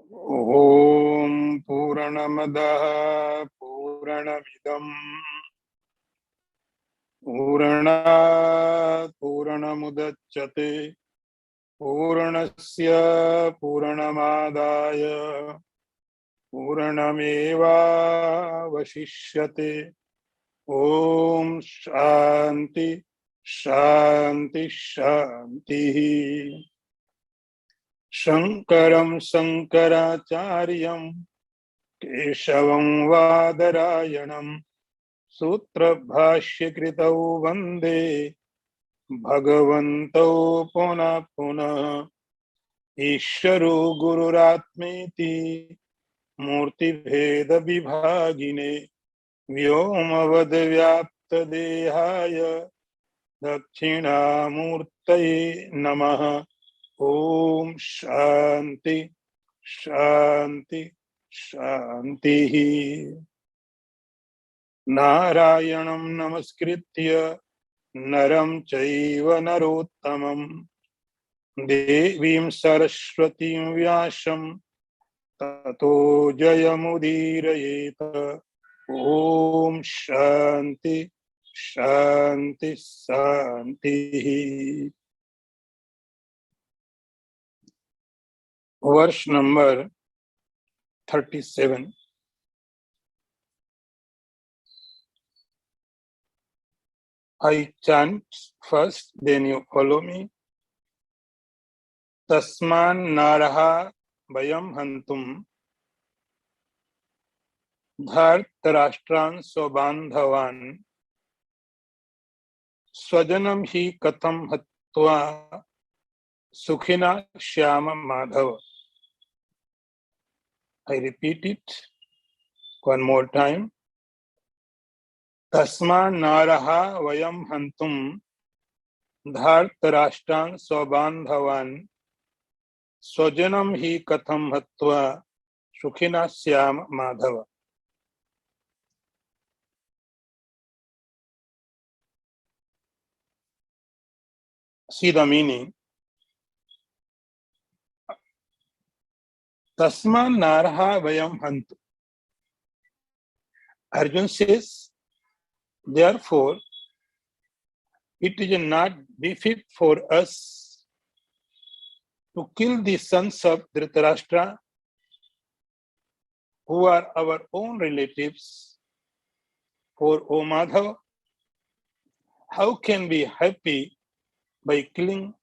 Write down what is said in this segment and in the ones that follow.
ॐ पूर्णमदः पूर्णमिदम् पूर्णात् पूर्णमुदच्यते पूर्णस्य पूर्णमादाय पूर्णमेवावशिष्यते। ॐ शान्ति शान्ति शान्तिः। शङ्करं शङ्कराचार्यं केशवं वादरायणं सूत्रभाष्यकृतौ वन्दे भगवन्तौ पुनः पुनः। ईश्वरो गुरुरात्मेति मूर्तिभेदविभागिने व्योमवद्व्याप्तदेहाय दक्षिणामूर्तये नमः। ओम शांति शांति शांति। नारायणं नमस्कृत्य नरं चैव नरोत्तमं देवीं सरस्वतीं व्यासं ततो जयमुदीरयेत। ओम शांति शांति शांति। वर्ष number 37। I chant first, then you follow me. Tasman naraha vayam hantum dhartarashtran sobandhavan swajanam hi katham hatva sukhina shyama madhava. I repeat it one more time. Tasman naraha vayam hantum dhartarashtan sobandhavan swajanam hi katham hatva sukhina shyama madhava. See the meaning. Tasman naraha vayam hantu. Arjun says, therefore, it is not befit for us to kill the sons of Dhritarashtra, who are our own relatives. For O Madhava, how can we be happy by killing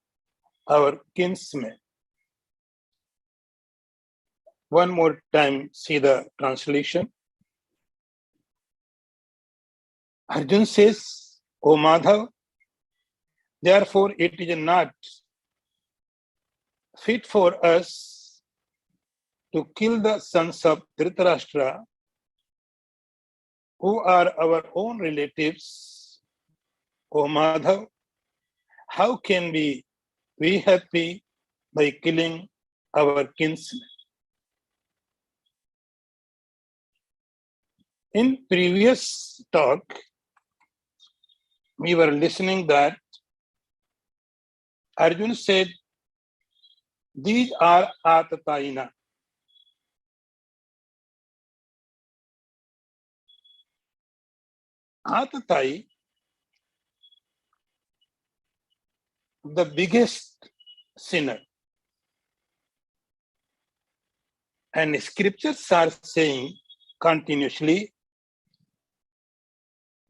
our kinsmen? One more time, see the translation. Arjun says, O Madhava, therefore it is not fit for us to kill the sons of Dhritarashtra, who are our own relatives. O Madhava, how can we be happy by killing our kinsmen? In previous talk, we were listening that Arjuna said, these are Atataina. Atatai, the biggest sinner. And scriptures are saying continuously,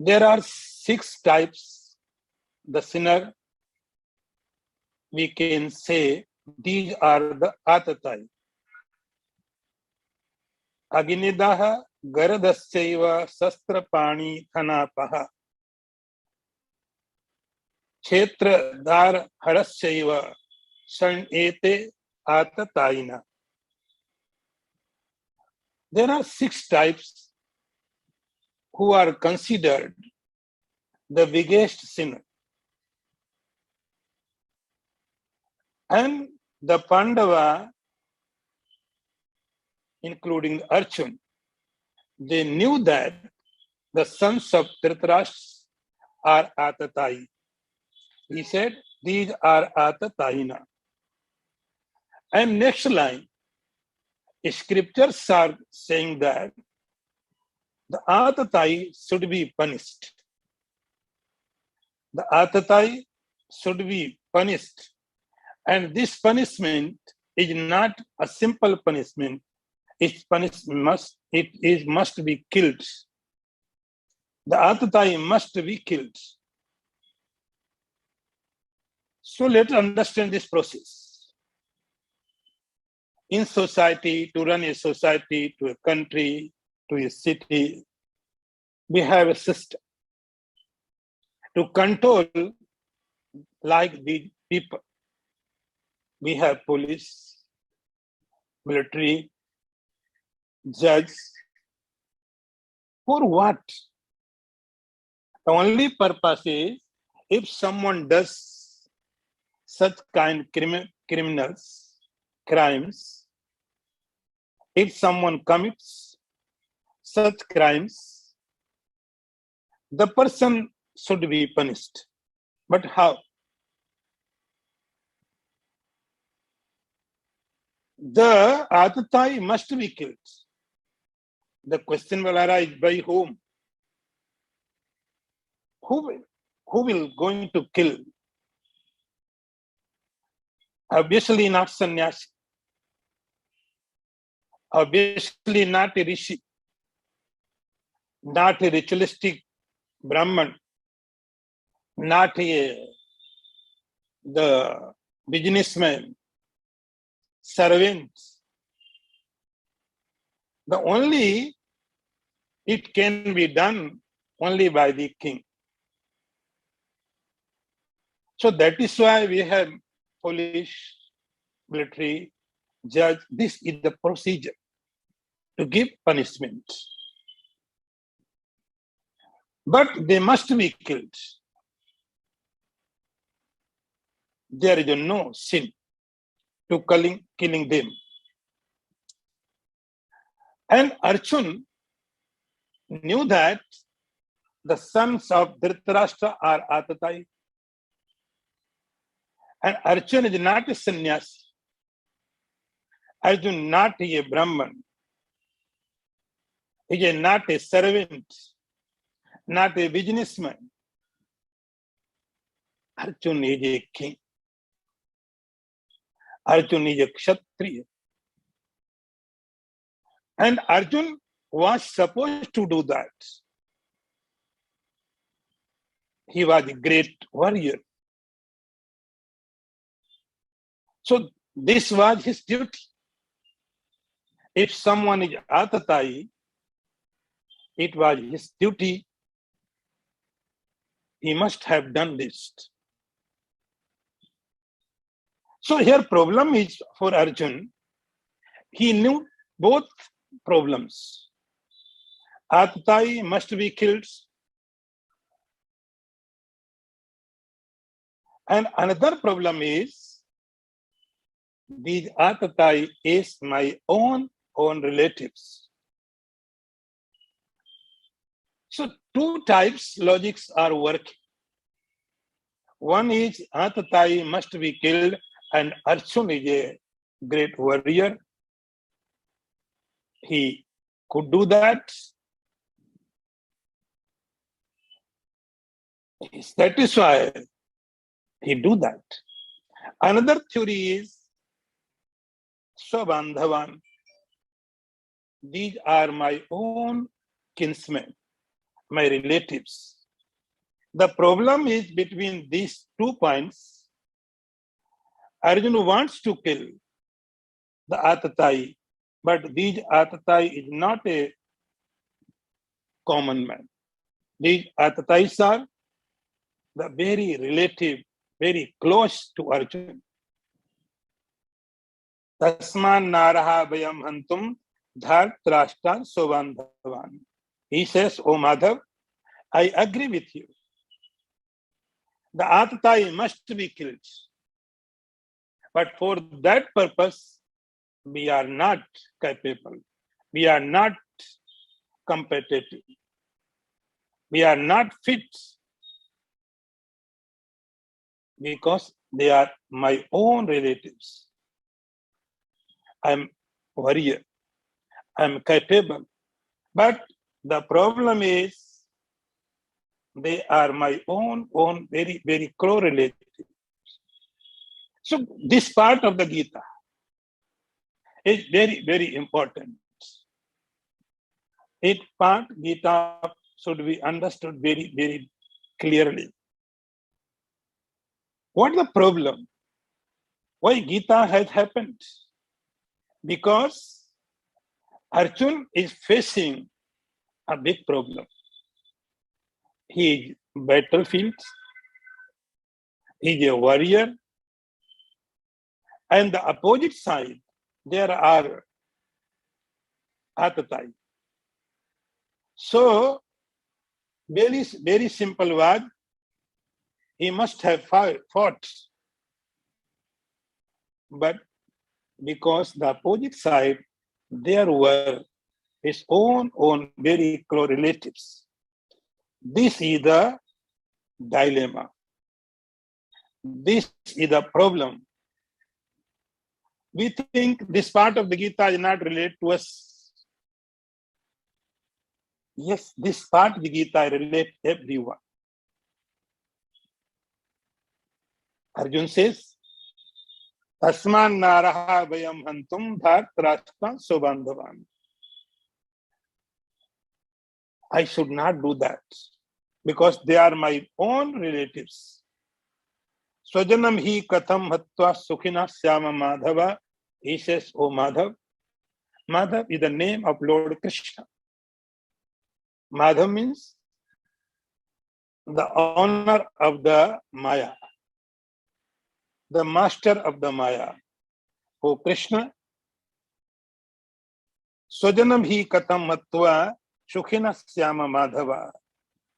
there are 6 types the sinner. We can say these are the Atatai. Agnidaha Garadasyaiva Sastrapani Thanapaha Kshetra Dar Harasyaiva Sanete Atataina. There are 6 types who are considered the biggest sinner. And the Pandava, including Arjun, they knew that the sons of Dhritarashtra are Atatai. He said, these are Atataina. And next line, scriptures are saying that the Atatai should be punished. The Atatai should be punished. And this punishment is not a simple punishment. It must be killed. The Atatai must be killed. So let's understand this process. In society, to run a society, to a country, to a city, we have a system to control like the people. We have police, military, judge. For what? The only purpose is if someone does such kind crimes, if someone commits such crimes, the person should be punished. But how? The Atatai must be killed. The question will arise, by whom? Who will going to kill? Obviously not sannyasi. Obviously not a rishi. Not a ritualistic Brahman. Not the businessman, servants. The only it can be done only by the king. So that is why we have police, military, judge. This is the procedure to give punishment. But they must be killed. There is no sin to killing them. And Arjun knew that the sons of Dhritarashtra are Atatai. And Arjun is not a sannyasi. Arjun not a Brahman. He is not a servant, not a businessman. Arjun is a king. Arjun is a Kshatriya. And Arjun was supposed to do that. He was a great warrior. So this was his duty. If someone is Atatai, it was his duty. He must have done this. So here problem is for Arjun. He knew both problems. Atatai must be killed. And another problem is these Atatai is my own relatives. So two types logics are working. One is Atatai must be killed, and Arjun is a great warrior. He could do that. That is why he do that. Another theory is Swabandhavan. These are my own kinsmen, my relatives. The problem is between these 2 points. Arjuna wants to kill the Atatai, but these Atatai is not a common man. These Atatais are the very relative, very close to Arjuna. Tasman naraha vayam hantum dhartrashtra sobandhavan. He says, O Madhav, I agree with you. The Atatai must be killed. But for that purpose, we are not capable. We are not competitive. We are not fit. Because they are my own relatives. I'm warrior. I'm capable. But the problem is, they are my own very, very correlated. So this part of the Gita is very, very important. It part Gita should be understood very, very clearly. What the problem? Why Gita has happened? Because Arjun is facing a big problem. He is battlefield, he is a warrior, and the opposite side, there are Atatai. So, very, very simple word, he must have fought. But because the opposite side, there were his own very close relatives. This is the dilemma. This is the problem. We think this part of the Gita is not related to us. Yes, this part of the Gita relates everyone. Arjun says, Tasman naraha vayam hantum dhartrashtan subandhavan. I should not do that because they are my own relatives. Swajanam hi katham hatva sukhina syama madhava. He says, O Madhav. Madhav is the name of Lord Krishna. Madhav means the owner of the Maya, the master of the Maya. O Krishna, Swajanam hi katham hatva sukhina syama madhava.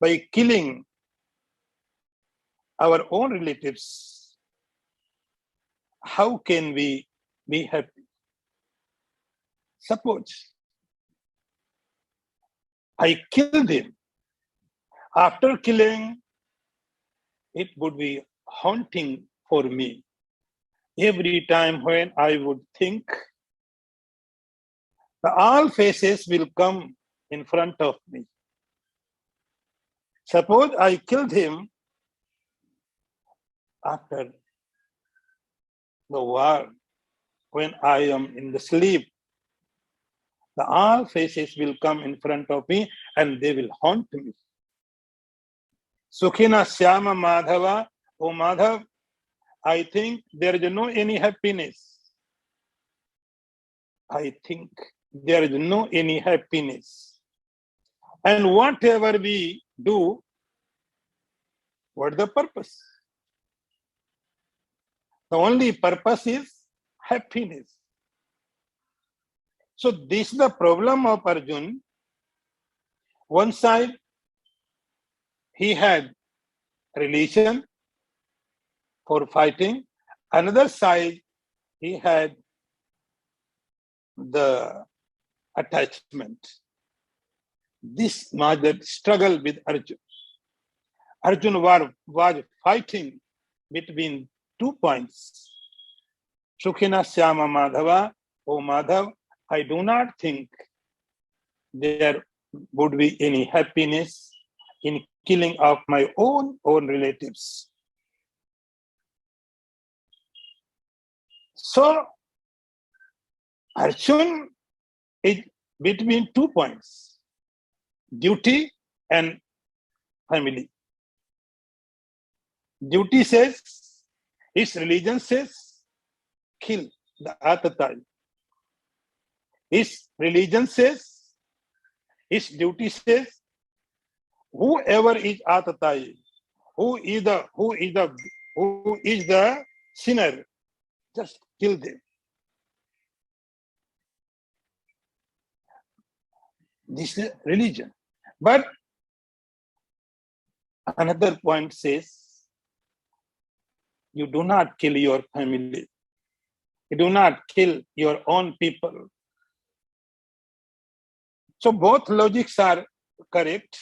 By killing our own relatives, how can we be happy? Suppose I killed him. After killing, it would be haunting for me. Every time when I would think, all faces will come in front of me. Suppose I killed him after the war, when I am in the sleep. All faces will come in front of me and they will haunt me. Sukhina Syama Madhava, O Madhav, I think there is no any happiness. I think there is no any happiness. And whatever we do, what is the purpose? The only purpose is happiness. So this is the problem of Arjun. One side, he had religion for fighting. Another side, he had the attachment. This was the struggle with Arjun. Arjun was fighting between 2 points. Sukhina Syama Madhava, O Madhav, I do not think there would be any happiness in killing of my own relatives. So, Arjun is between 2 points, duty and family. Duty says, his religion says, kill the Atatai. His religion says, his duty says, whoever is Atatai, who is the sinner, just kill them. This is religion. But another point says, you do not kill your family. You do not kill your own people. So both logics are correct.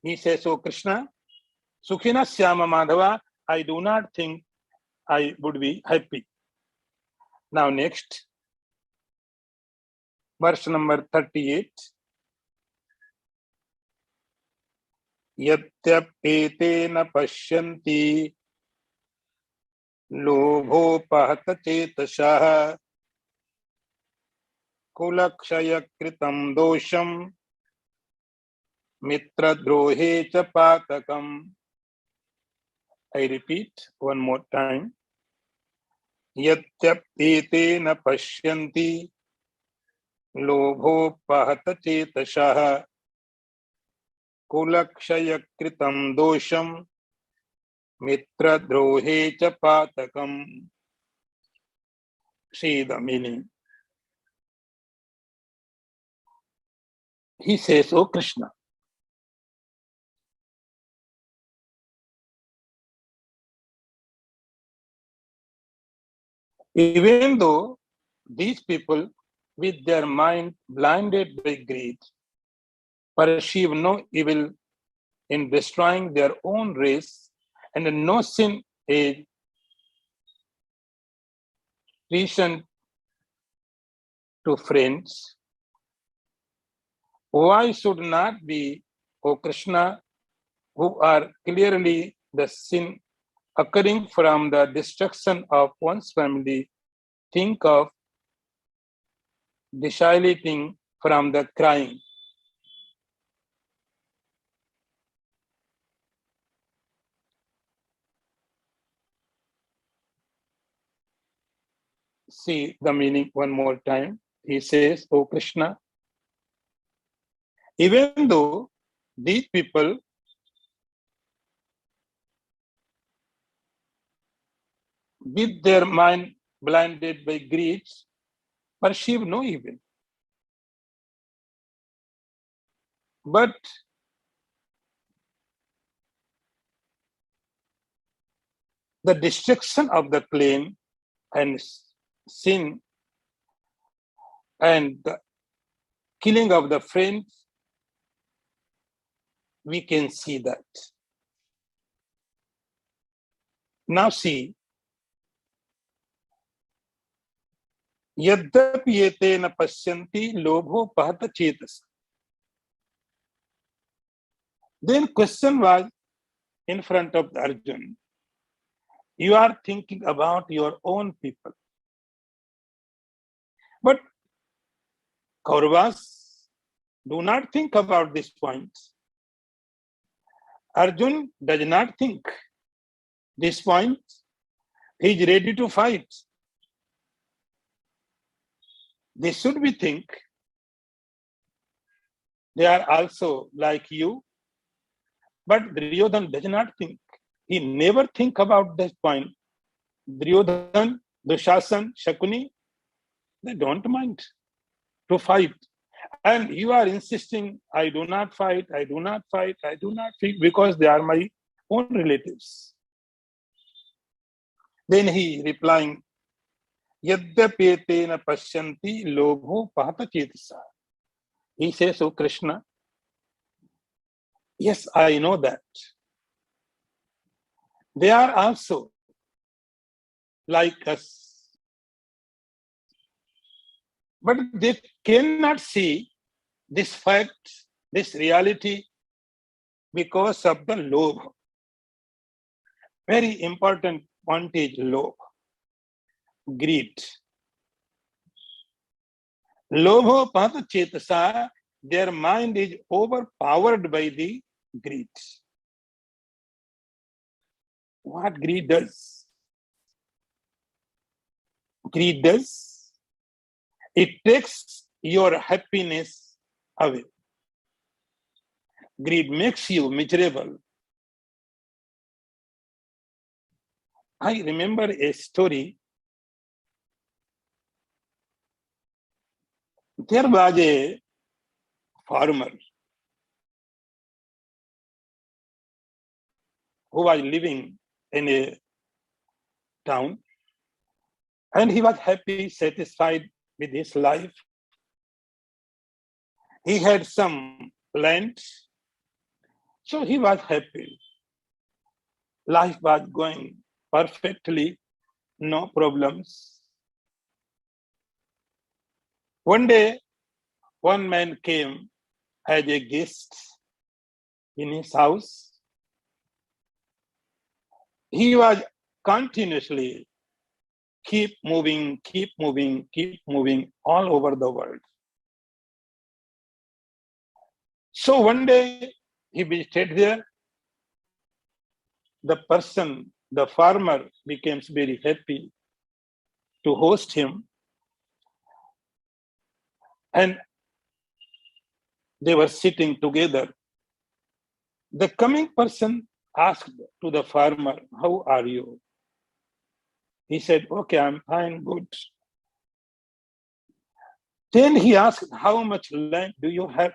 He says, "O Krishna, Sukhina Syama Madhava, I do not think I would be happy." Now next. verse number 38. Yatyapetena pashyanti lobhopahata chetasah kulakshaya kritam dosham mitradrohe cha patakam. I repeat one more time. Yatyapetena pashyanti lobhopahata chetasah kulakshaya kritam dosham mitradrohe cha patakam. See the meaning. He says, "O Krishna, even though these people with their mind blinded by greed perceive no evil in destroying their own race, and no sin is reason to friends, why should not be, O Krishna, who are clearly the sin occurring from the destruction of one's family, think of dilating from the crying?" See the meaning one more time. He says, "O Krishna, even though these people with their mind blinded by greed perceive no evil, but the destruction of the clan and sin and the killing of the friends, we can see that." Now see, यद्यपि एते न पश्यन्ति लोभो पहत Chetas. Then question was in front of the Arjun. You are thinking about your own people. But Kauravas do not think about this point. Arjun does not think this point. He is ready to fight. They should be think. They are also like you. But Duryodhan does not think. He never think about this point. Duryodhan, Dushasan, Shakuni, they don't mind to fight. And you are insisting, I do not fight, I do not fight, I do not fight, because they are my own relatives. Then he replying, Yadyapetena pashyanti lobho pahata chetasa. He says, "Oh Krishna, yes, I know that. They are also like us. But they cannot see this fact, this reality, because of the lobh." Very important point is lobh, greed. Lobho pahata chetasa, their mind is overpowered by the greed. What greed does? Greed does? It takes your happiness away. Greed makes you miserable. I remember a story. There was a farmer who was living in a town, and he was happy, satisfied with his life. He had some land, so he was happy. Life was going perfectly, no problems. One day, one man came as a guest in his house. He was continuously keep moving all over the world. So one day he visited there. The person, the farmer, becomes very happy to host him. And they were sitting together. The coming person asked to the farmer, "How are you?" He said, "Okay, I'm fine, good." Then he asked, "How much land do you have?"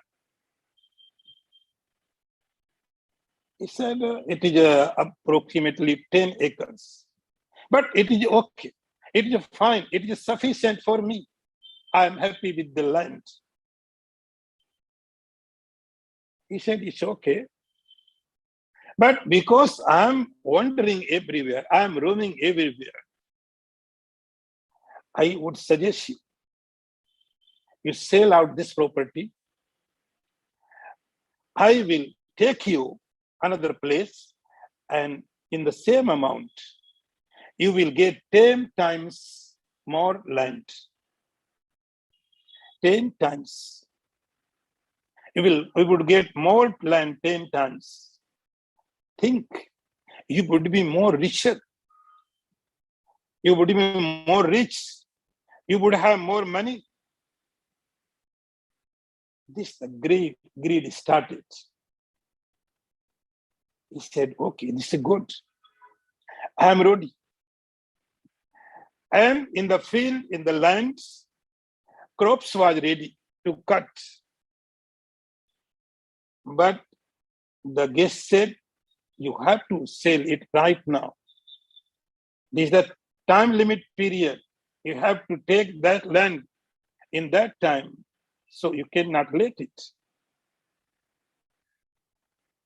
He said, "It is approximately 10 acres. But it is okay. It is fine. It is sufficient for me. I am happy with the land." He said, "It's okay. But because I am wandering everywhere, I am roaming everywhere, I would suggest you sell out this property. I will take you another place, and in the same amount, you will get 10 times more land. 10 times. You would get more land 10 times. Think, you would be more richer. You would be more rich. You would have more money." This greed started. He said, "Okay, this is good. I am ready." And in the field, in the lands, crops was ready to cut. But the guest said, "You have to sell it right now. This is the time limit period. You have to take that land in that time. So you cannot let it."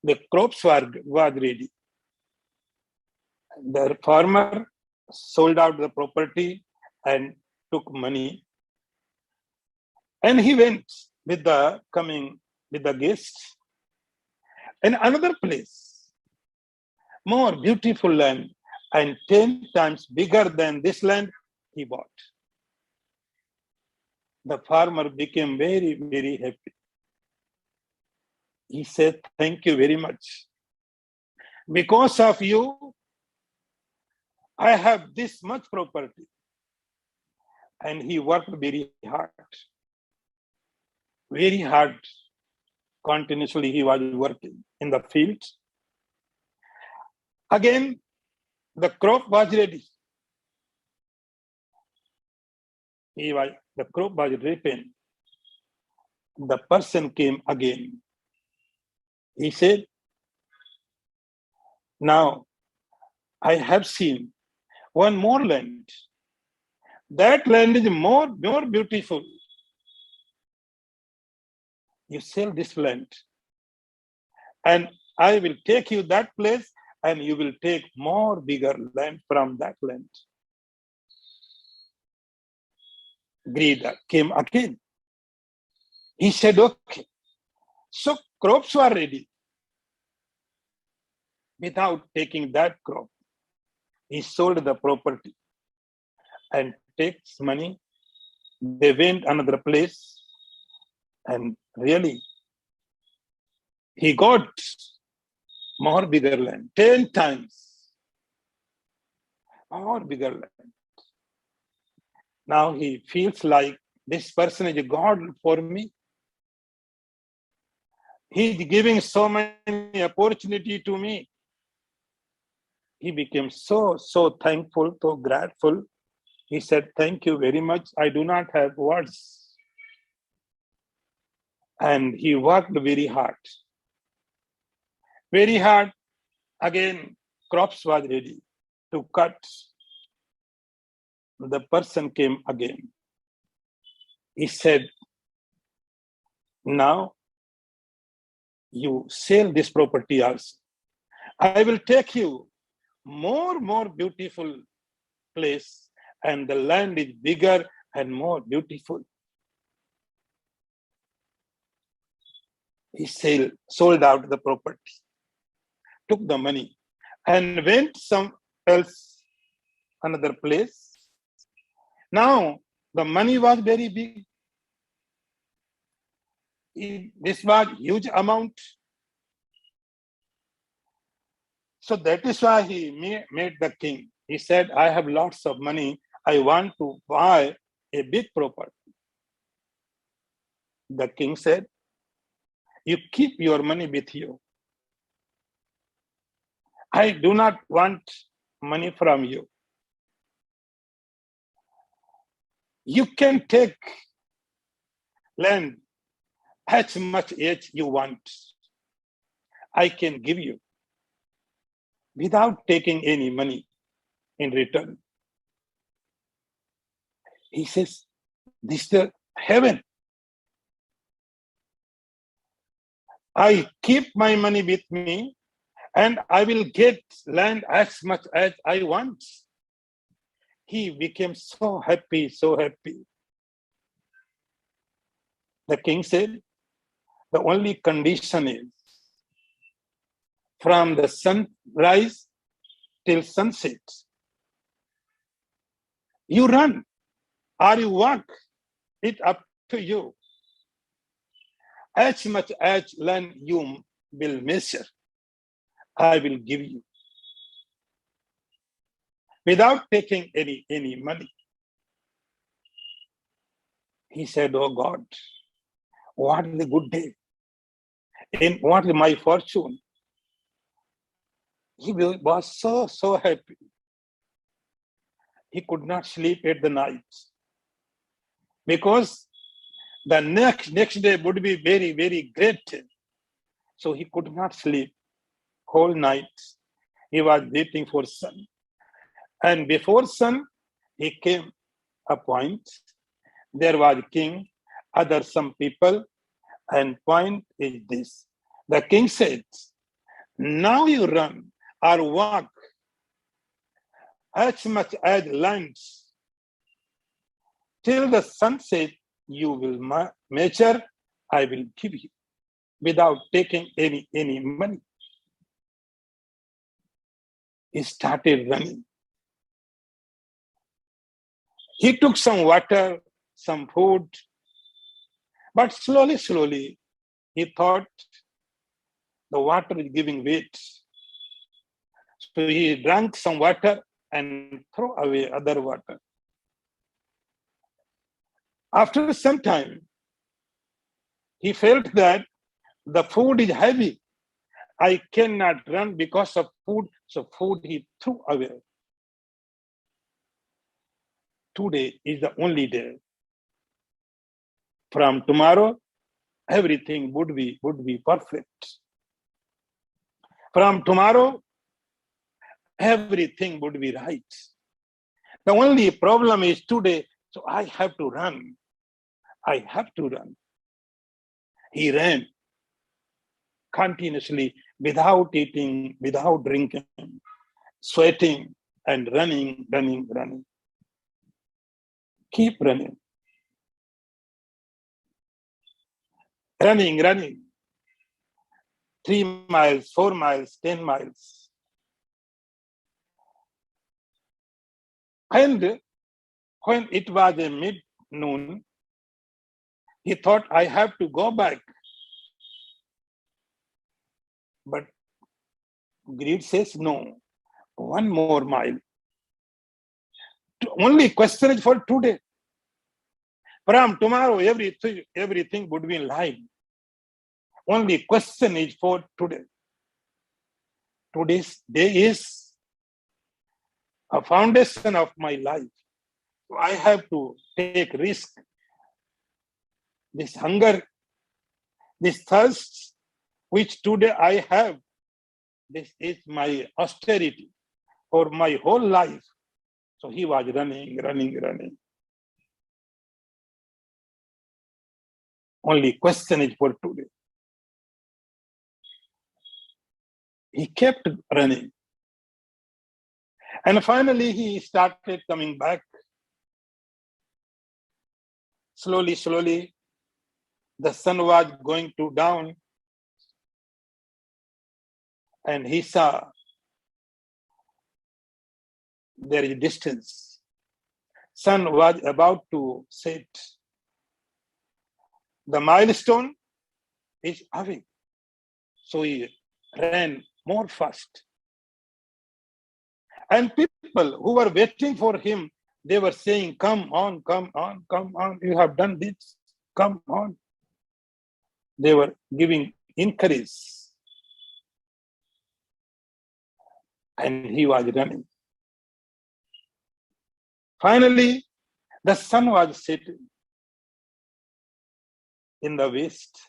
The crops were ready. The farmer sold out the property and took money. And he went with the guests. And another place, more beautiful land and 10 times bigger than this land, he bought. The farmer became very, very happy. He said, "Thank you very much. Because of you, I have this much property." And he worked very hard. Very hard. Continuously he was working in the field. Again, the crop was ready. The crop was ripened. The person came again. He said, "Now I have seen one more land. That land is more beautiful. You sell this land, and I will take you that place, and you will take more bigger land from that land." Greed came again. He said, "Okay." So crops were ready. Without taking that crop, he sold the property and takes money. They went another place, and really, he got more bigger land, 10 times more bigger land. Now he feels like this person is a God for me. He's giving so many opportunity to me. He became so thankful, so grateful. He said, "Thank you very much. I do not have words." And he worked very hard. Very hard. Again, crops was ready to cut. The person came again. He said, "Now you sell this property also. I will take you more beautiful place, and the land is bigger and more beautiful." He sold out the property, took the money, and went some else, another place. Now, the money was very big. This was huge amount. So that is why he made the king. He said, I have lots of money. I want to buy a big property. The king said, you keep your money with you. I do not want money from you. You can take land as much as you want. I can give you without taking any money in return. He says, this is the heaven. I keep my money with me and I will get land as much as I want. He became so happy, so happy. The king said, the only condition is from the sunrise till sunset, you run or you walk, it's up to you. As much as land you will measure, I will give you without taking any money. He said, oh God, what is a good day? And what is my fortune? He was so happy. He could not sleep at the night because the next day would be very, very great. So he could not sleep whole night. He was waiting for sun. And before sun, he came a point. There was king, other some people, and point is this. The king said, now you run or walk as much as land till the sunset you will measure, I will give you without taking any money. He started running. He took some water, some food, but slowly, he thought the water is giving weight. So he drank some water and threw away other water. After some time, he felt that the food is heavy. I cannot run because of food. So food he threw away. Today is the only day. From tomorrow, everything would be perfect. From tomorrow, everything would be right. The only problem is today, so I have to run. I have to run. He ran continuously without eating, without drinking, sweating and running. Keep running. Running. 3 miles, 4 miles, 10 miles. And when it was a mid-noon, he thought, I have to go back. But greed says, no, 1 more mile. Only question is for today. From tomorrow, everything would be in line. Only question is for today. Today's day is a foundation of my life. I have to take risk. This hunger, this thirst, which today I have, this is my austerity for my whole life. So he was running. Only question is for today. He kept running. And finally, he started coming back. Slowly, the sun was going to down. and he saw there is distance. Sun was about to set. The milestone is away. So he ran more fast. And people who were waiting for him, they were saying, come on, come on, come on. You have done this. Come on. They were giving encourage. And he was running. Finally, the sun was setting in the west.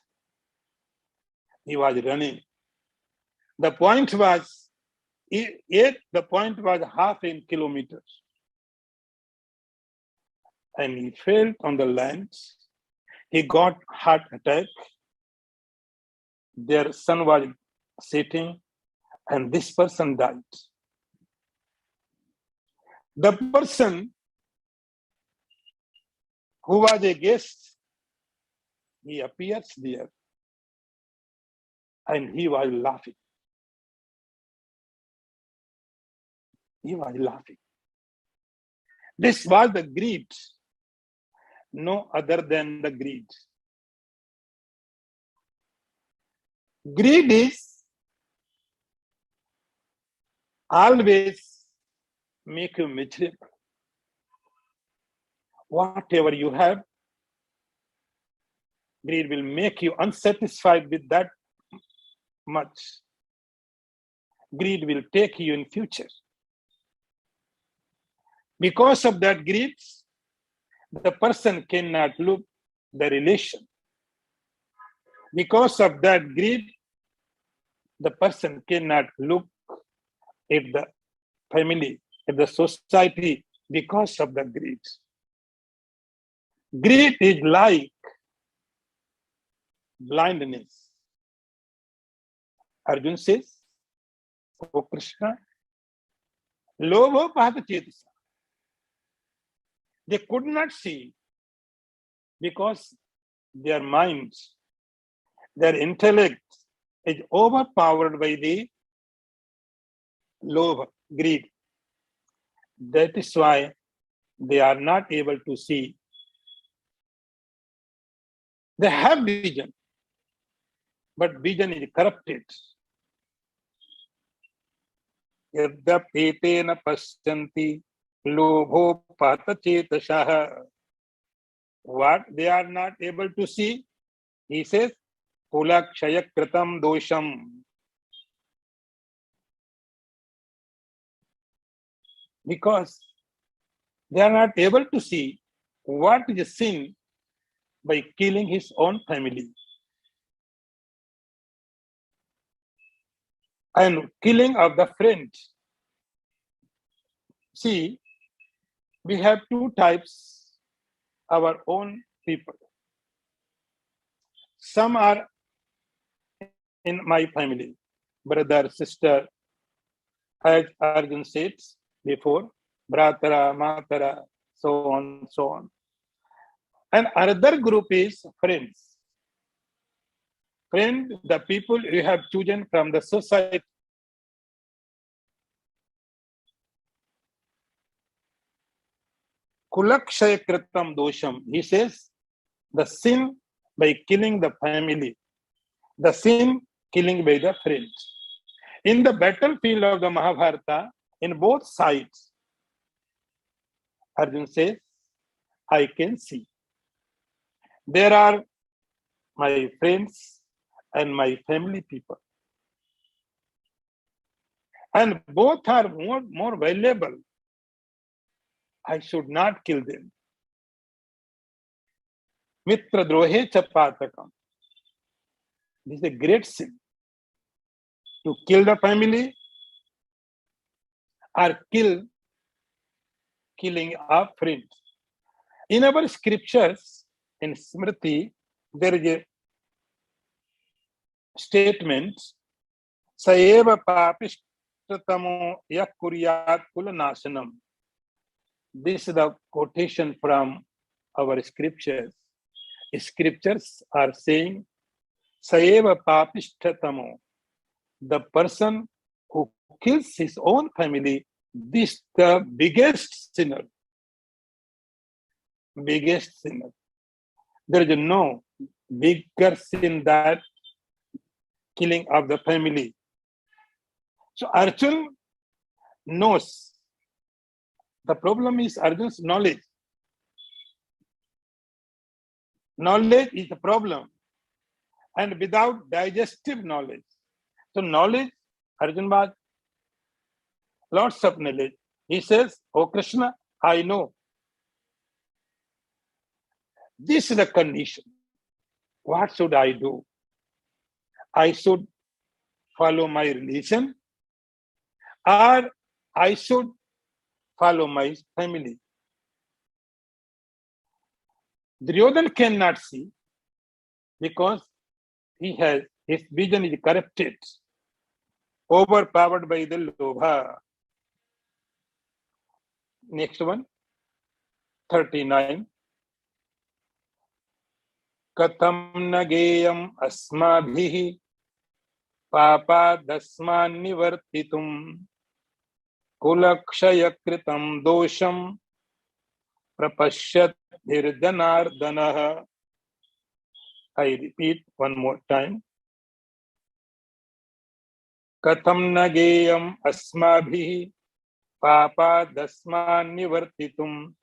He was running. The point was half a kilometer. And he fell on the land. He got heart attack. Their sun was setting, and this person died. The person who was a guest, he appears there, and he was laughing. He was laughing. This was the greed, no other than the greed. Greed is always make you miserable. Whatever you have, greed will make you unsatisfied with that much. Greed will take you in future. Because of that greed, the person cannot look the relation. Because of that greed, the person cannot look at the family, at the society, because of the greed. Greed is like blindness. Arjun says, "O Krishna, lobho pahata chetasa." They could not see because their minds, their intellect is overpowered by the lobha, greed. That is why they are not able to see. They have vision, but vision is corrupted. Yadapetena pasyanti lobho pata chetasah. What they are not able to see, he says, kulakshaya kritam dosham. Because they are not able to see what is sin by killing his own family. And killing of the friend. See, we have two types, our own people. Some are in my family, brother, sister, as Arjun said before, bratara, matara, so on, so on. And another group is friends. Friend, the people you have chosen from the society. Kulakshaya kritam dosham. He says, the sin by killing the family, the sin killing by the friends. In the battlefield of the Mahabharata, in both sides, Arjun says, I can see. There are my friends and my family people. And both are more valuable. I should not kill them. Mitra drohe chapatakam. This is a great sin. To kill the family or killing a friend. In our scriptures, in Smriti, there is a statement, Saeva papishtatamo yak kuryat kulanasanam. This is the quotation from our scriptures. Scriptures are saying, Saeva papishtatamo. the person who kills his own family, this the biggest sinner. Biggest sinner. There is no bigger sin than killing of the family. So Arjun knows. The problem is Arjun's knowledge. Knowledge is the problem. And without digestive knowledge. So knowledge, Arjun was lots of knowledge. He says, "Oh Krishna, I know. This is the condition. What should I do? I should follow my religion, or I should follow my family." Duryodhana cannot see because his vision is corrupted, overpowered by the lobha. Next one, 39. Katham nageyam asmabhihi papadasman nivartitum kulakshayakritam dosham prapashyat dhirjanardana. I repeat one more time. Katham nageyam asmabhihi papadasman nivartitum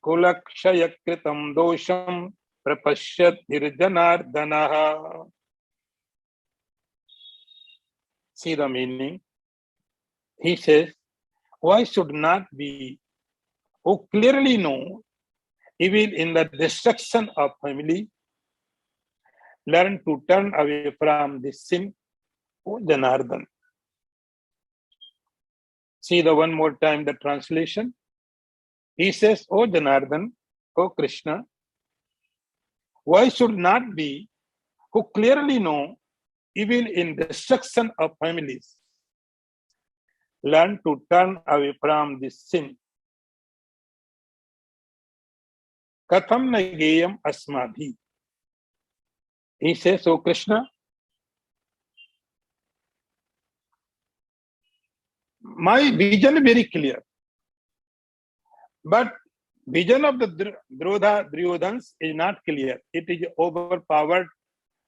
kulakshayakritam dosham prapashyat dhirjanardana. See the meaning. He says, why should not we, who clearly know evil in the destruction of family, learn to turn away from this sin, O Janardhan? See the one more time the translation. He says, O Janardhan, O Krishna, why should not we, who clearly know evil in destruction of families, learn to turn away from this sin? Katham nageyam asmabhi. He says, O Krishna, my vision is very clear. But vision of the Duryodhans is not clear. It is overpowered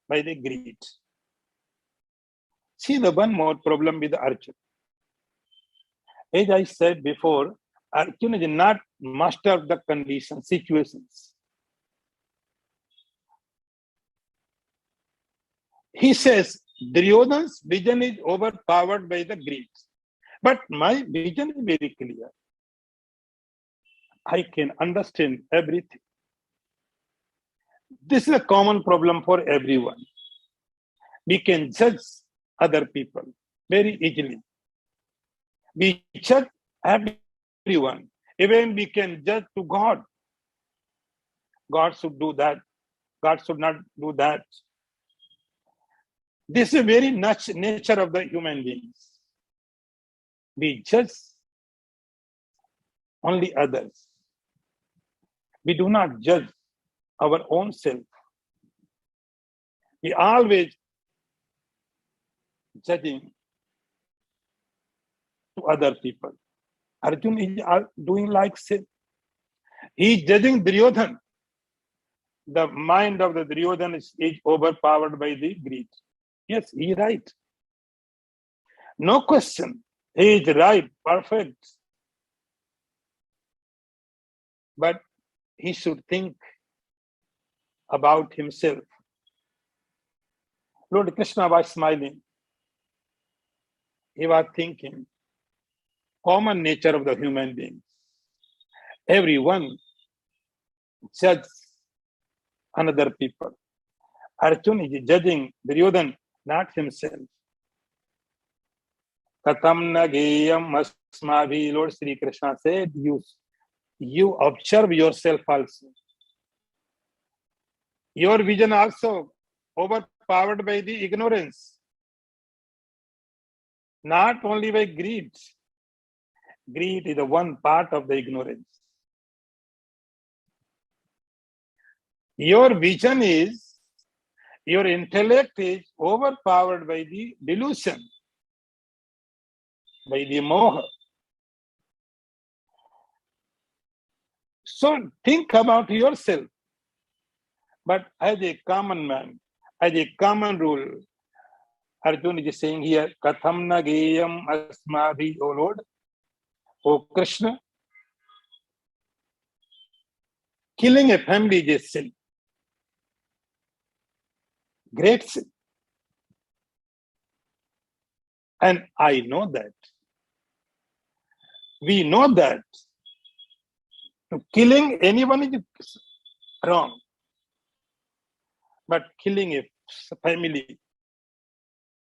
by the greed. See the one more problem with Arjun. As I said before, Arjun is not master of the conditions, situations. He says, Duryodhan's vision is overpowered by the greed. But my vision is very clear. I can understand everything. This is a common problem for everyone. We can judge other people very easily. We judge everyone. Even we can judge to God. God should do that. God should not do that. This is very nature of the human beings. We judge only others. We do not judge our own self. We always judging to other people. Arjun is doing like self. He is judging Duryodhana. The mind of the Duryodhana is overpowered by the greed. Yes, he is right. No question. He is right, perfect. But he should think about himself. Lord Krishna was smiling. He was thinking, common nature of the human beings. Everyone judges another people. Arjun is judging Duryodhana, not himself. Katham nageyam asmabhi. Lord Sri Krishna said, you observe yourself also. Your vision also overpowered by the ignorance. Not only by greed. Greed is the one part of the ignorance. Your vision is Your intellect is overpowered by the delusion, by the moha. So think about yourself. But as a common man, as a common rule, Arjuna is saying here, Katham na geyam asmadhi, O Lord, O Krishna. Killing a family is a sin. Great sin. And I know that. We know that. Killing anyone is wrong. But killing a family,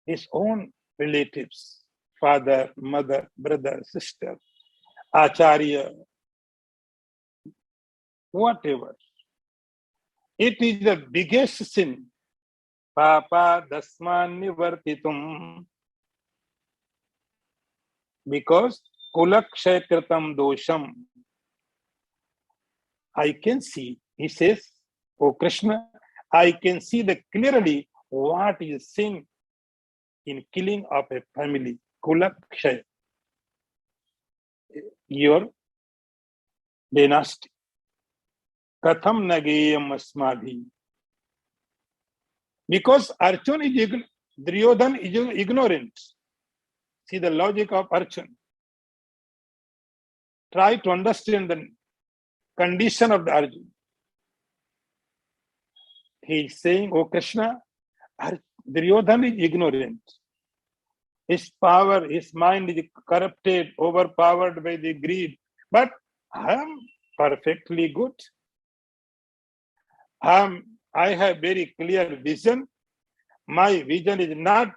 his own relatives, father, mother, brother, sister, acharya, whatever. It is the biggest sin. Papa dasman nivartitum. Because kulakshaykritam dosham. I can see, he says, O Krishna, I can see the clearly what is sin in killing of a family. Kulakshay. Your dynasty. Katham nageyam asmadhi. Because Arjuna is Duryodhan is ignorant. See the logic of Arjuna. Try to understand the condition of the Arjuna. He is saying, O Krishna, Duryodhan is ignorant. His power, his mind is corrupted, overpowered by the greed. But I am perfectly good. I have very clear vision. My vision is not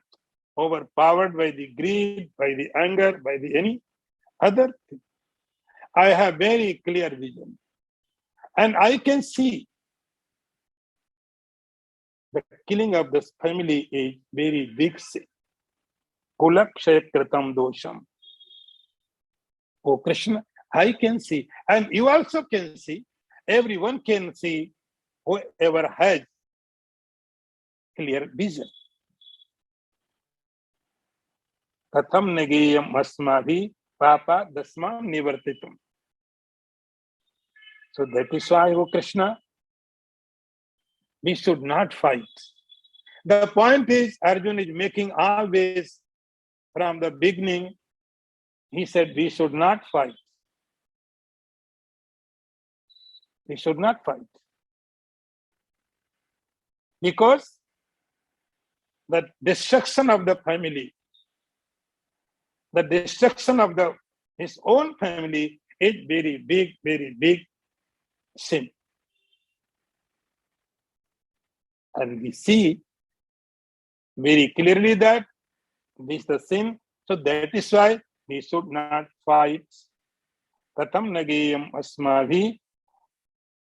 overpowered by the greed, by the anger, by the any other thing. I have very clear vision. And I can see the killing of this family is very big sin. Kulakshaykritam dosham. Oh Krishna, I can see. And you also can see. Everyone can see, whoever has clear vision. Katham nageyam asmadhi papa dasma nivartitum. So that is why, O Krishna, we should not fight. The point is, Arjuna is making always from the beginning, he said we should not fight. We should not fight. Because the destruction of the family, the destruction of his own family is very big sin. And we see very clearly that this is the sin. So that is why we should not fight. Katham nageyam asmadhi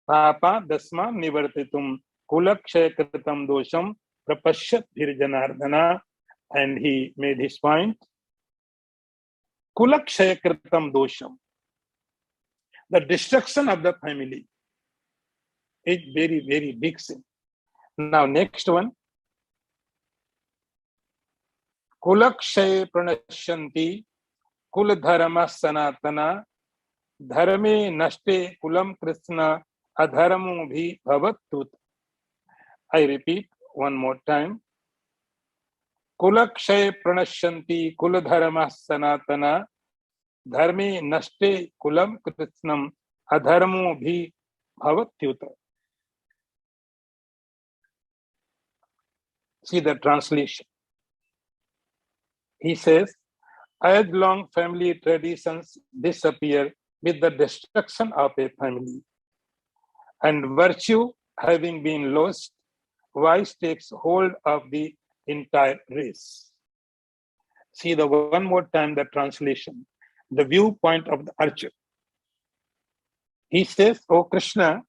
papa dasma nivartitum kulakshaykritam dosham prapashyat dhirjanardhana. And he made his point. Kulakshaykritam dosham. The destruction of the family is very big sin. Now next one. Kulakshay pranashyanti kuladharma sanatana dharme nashte kulam krishna adharmo bhi bhavatut. I repeat one more time. Kulakshay pranashyanti kuladharma sanatana dharme nashte kulam krishnam adharmo bhi bhavatyut. See the translation. He says, as long family traditions disappear with the destruction of a family, and virtue having been lost, vice takes hold of the entire race. See the one more time the translation, the viewpoint of the Arjuna. He says, O Krishna,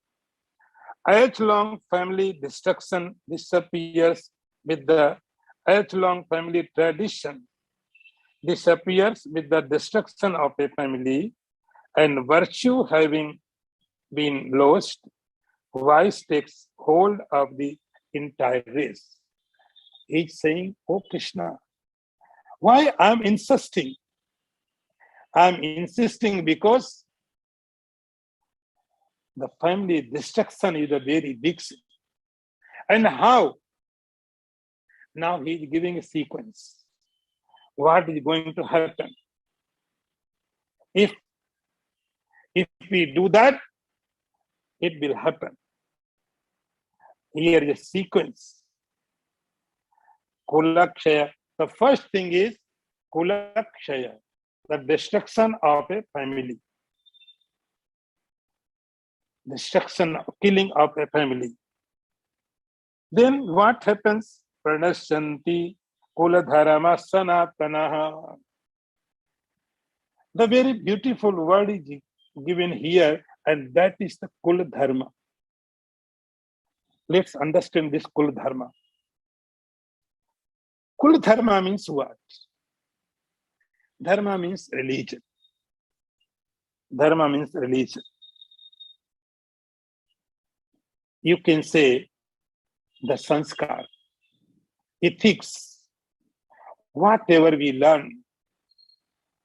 as long family destruction disappears with the as long family tradition disappears with the destruction of a family, and virtue having been lost, vice takes hold of the entire race. He's saying, oh Krishna, why I'm insisting? I'm insisting because the family destruction is a very big sin. And how? Now he's giving a sequence. What is going to happen? If we do that, it will happen. Here is a sequence. Kulakshaya. The first thing is Kulakshaya, the destruction of a family. Destruction, killing of a family. Then what happens? Pranasyanti Kuladharama Sanatanaha. The very beautiful word is given here, and that is the Kuladharma. Let's understand this Kuladharma. Kuladharma means what? Dharma means religion. Dharma means religion. You can say the sanskar, ethics, whatever we learn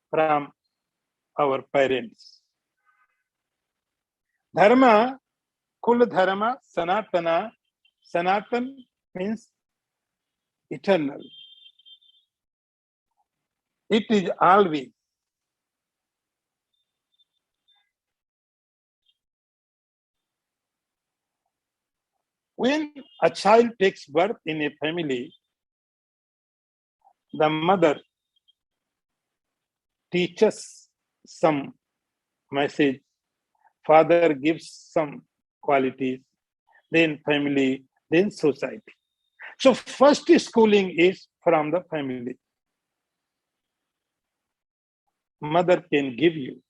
from our parents. Dharma, Kul Dharma, Sanatana. Sanatan means eternal. It is always. When a child takes birth in a family, the mother teaches some message, father gives some qualities, then family, then society. So first schooling is from the family. Mother can give you.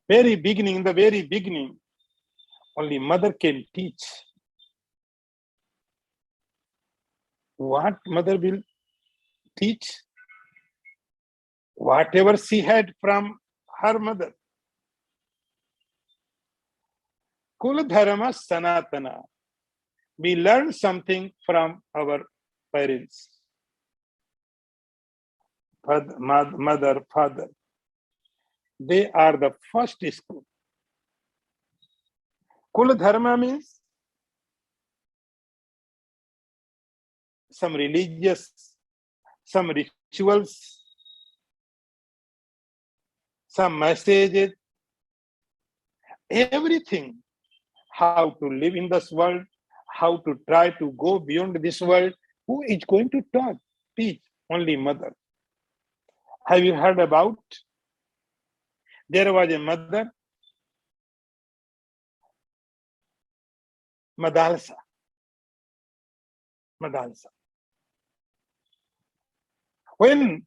In the very beginning, only mother can teach. What mother will teach? Whatever she had from her mother. Kuladharma Sanatana. We learn something from our parents. Mother, father. They are the first school. Kuladharma means some religious, some rituals, some messages, everything. How to live in this world, how to try to go beyond this world. Who is going to teach? Only mother. Have you heard about? There was a mother, Madalsa. When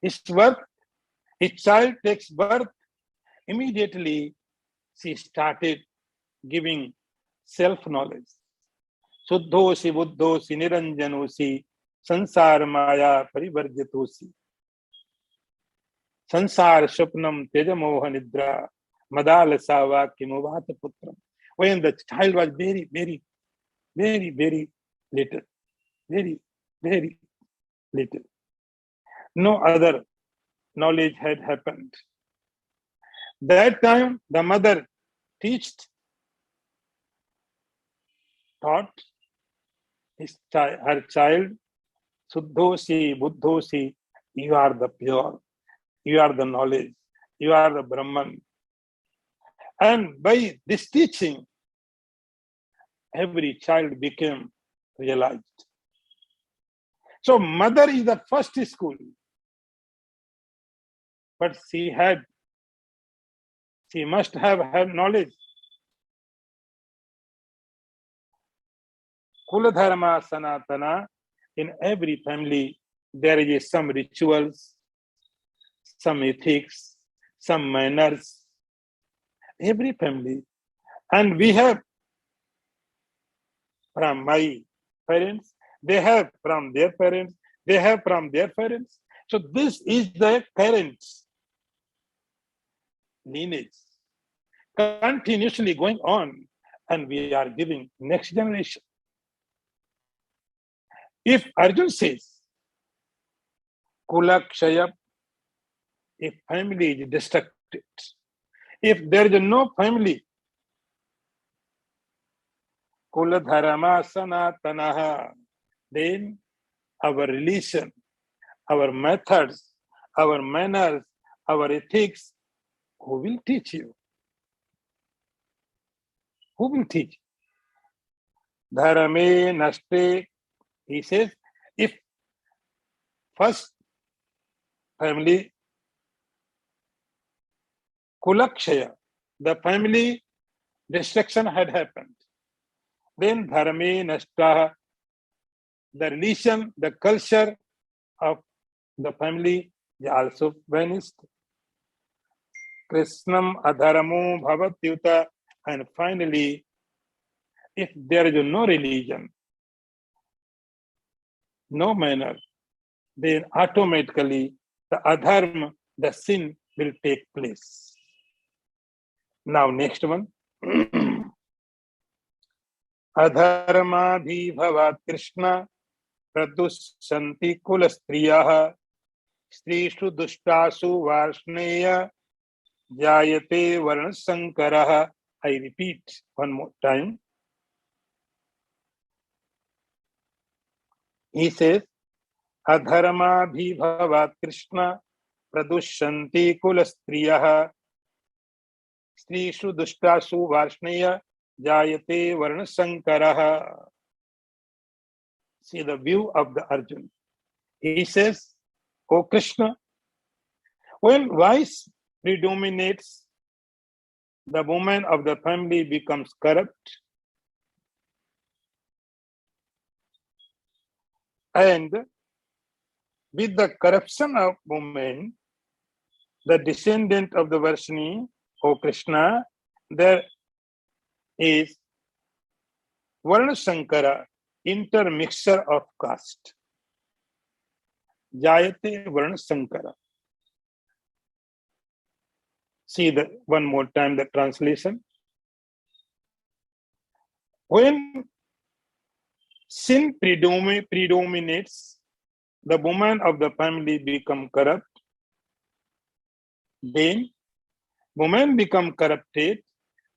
his child takes birth, immediately she started giving self-knowledge. Suddhosi buddhosi niranjanosi sansar maya parivarjatosi. Sansar shupnam tejamoha nidra madala sava kimovata putram. When the child was very, very, very, very little, very, very little, no other knowledge had happened. That time the mother taught her child, Suddhosi, Buddhosi, you are the pure, you are the knowledge, you are the Brahman. And by this teaching, every child became realized. So mother is the first school. But she must have had knowledge. Kuladharma Sanatana, in every family, there is some rituals, some ethics, some manners. Every family. And we have from my parents, they have from their parents, they have from their parents. So this is the parents' lineage continuously going on, and we are giving next generation. If Arjun says, Kula Kshaya, if family is destructed, if there is no family, Kula Dharma Sanatanaha, then our religion, our methods, our manners, our ethics, who will teach you? Who will teach? Dharame Naste, he says, if first family, Kulakshaya, the family destruction had happened, then Dharame Nashta, the religion, the culture of the family is also vanished. Krishnam Adharamo Bhavatyuta, and finally, if there is no religion, no manner, then automatically the adharma, the sin will take place. Now, next one. Adharmadhibhavat Krishna pradushanti kula striyaha strishu dushtasu varshneya jayate varna sankaraha. I repeat one more time. He says, Adharmadhibhavat Krishna pradushanti kula striyaha strishu dushtasu varshneya jayate varna sankaraha. See the view of the Arjun. He says, O Krishna, when vice predominates, the woman of the family becomes corrupt, and with the corruption of woman, the descendant of the Varshini, O Krishna, there is Varna Sankara, intermixture of caste. Jayate Varna Sankara. See the one more time the translation. When sin predominates, the woman of the family become corrupt. Then women become corrupted.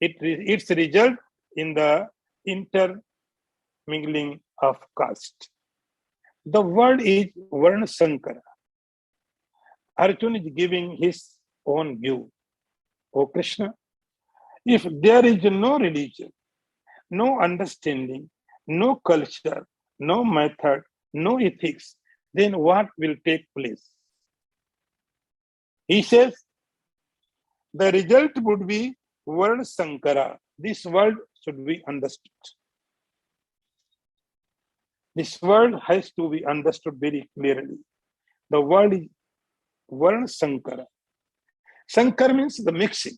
Its result in the intermingling of caste. The word is Varna Sankara. Arjuna is giving his own view. O Krishna, if there is no religion, no understanding, no culture, no method, no ethics, then what will take place? He says, the result would be Varna Sankara. This word should be understood. This word has to be understood very clearly. The word is Varna Sankara. Sankar means the mixing.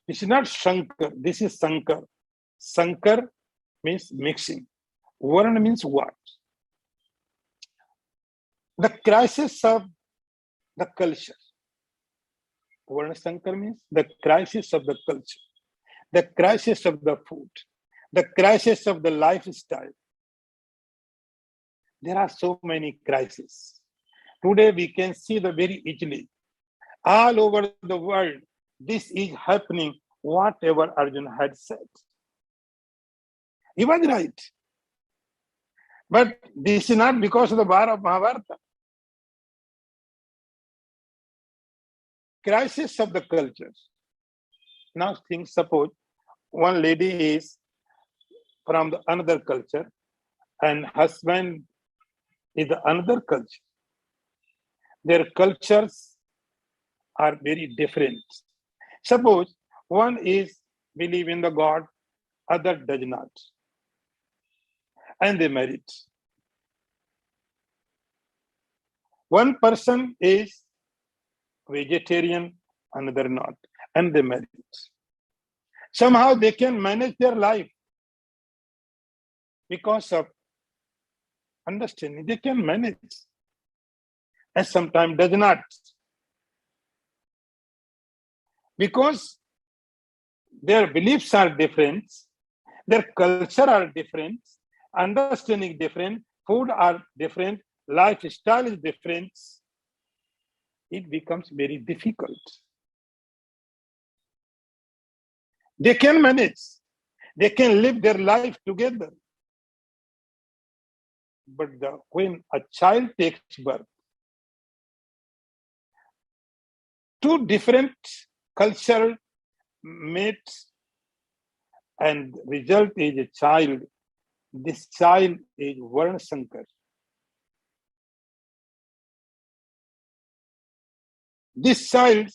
This is not Shankar, this is Sankar. Sankar means mixing. Varna means what? The crisis of the culture. Varna Sankar means the crisis of the culture, the crisis of the food, the crisis of the lifestyle. There are so many crises. Today we can see the very easily. All over the world, this is happening, whatever Arjuna had said. He was right. But this is not because of the war of Mahabharata. Crisis of the cultures. Now think, suppose one lady is from the another culture and husband is the another culture. Their cultures are very different. Suppose one is believe in the God, other does not. And they married. One person is vegetarian, another not, and they married. Somehow they can manage their life because of understanding. They can manage, and sometimes does not. Because their beliefs are different, their culture are different, understanding different, food are different, lifestyle is different, it becomes very difficult. They can manage, they can live their life together. But when a child takes birth, two different cultural mates, and result is a child. This child is Varna Shankar. This child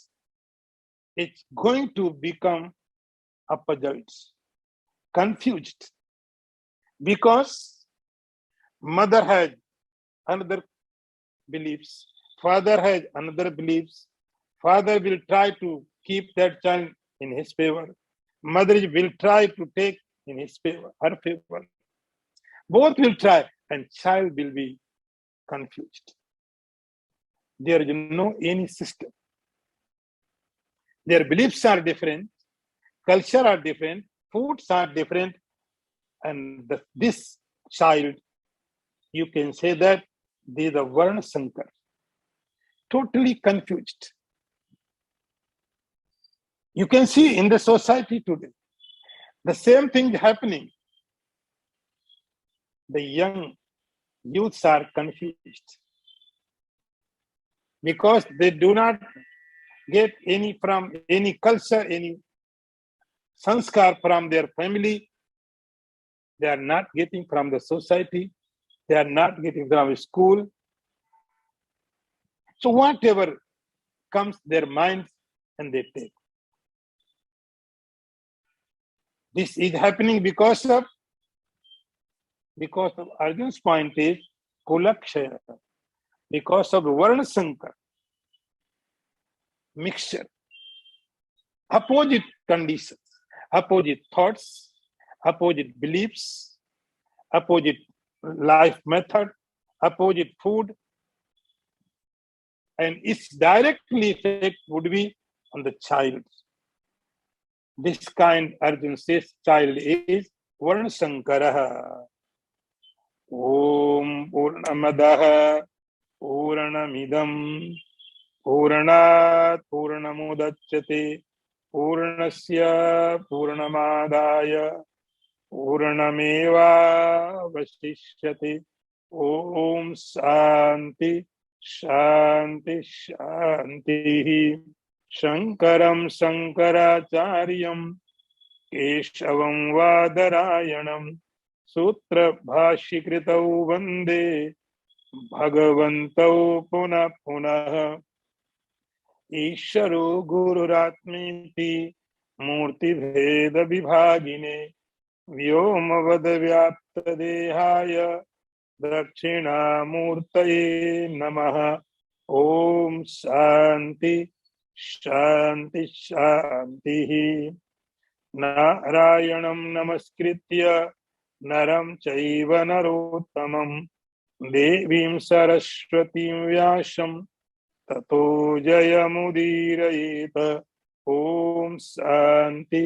is going to become a puzzled, confused, because mother has another beliefs, father has another beliefs. Father will try to keep that child in his favor. Mother will try to take in his favor, her favor. Both will try, and child will be confused. There is no any system. Their beliefs are different, culture are different, foods are different, and this child, you can say that they are the Varna Shankar, totally confused. You can see in the society today, the same thing happening. The young youths are confused because they do not get any from any culture, any sanskar from their family. They are not getting from the society. They are not getting from school. So whatever comes their minds, and they take. This is happening because of Arjun's point is Kulakshaya, because of Varna Shankar, mixture, opposite conditions, opposite thoughts, opposite beliefs, opposite life method, opposite food, and its directly effect would be on the child. This kind, Arjun says, child is Varna Shankaraha. Om Purnamadaha Purnamidam Purnat Purnamudachyate Purnasya Purnamadaya Purnameva Vasishyate. Om Shanti Shanti Shanti. Shankaram Shankaracharyam Keshavam Vadarayanam Sutra Bhashikritau Vande Bhagavantau Punah Punah. Isharo Gururatmiti Murti Bheda Vibhagine Vyomavada Vyapta Dehaya Dakshina Murtaye Namaha. Om Shanti Shanti Shanti. Narayanam Namaskritya Naram Chaiva Narottamam Devim Saraswatim Vyasam Tato Jayamudirayeta. Om Shanti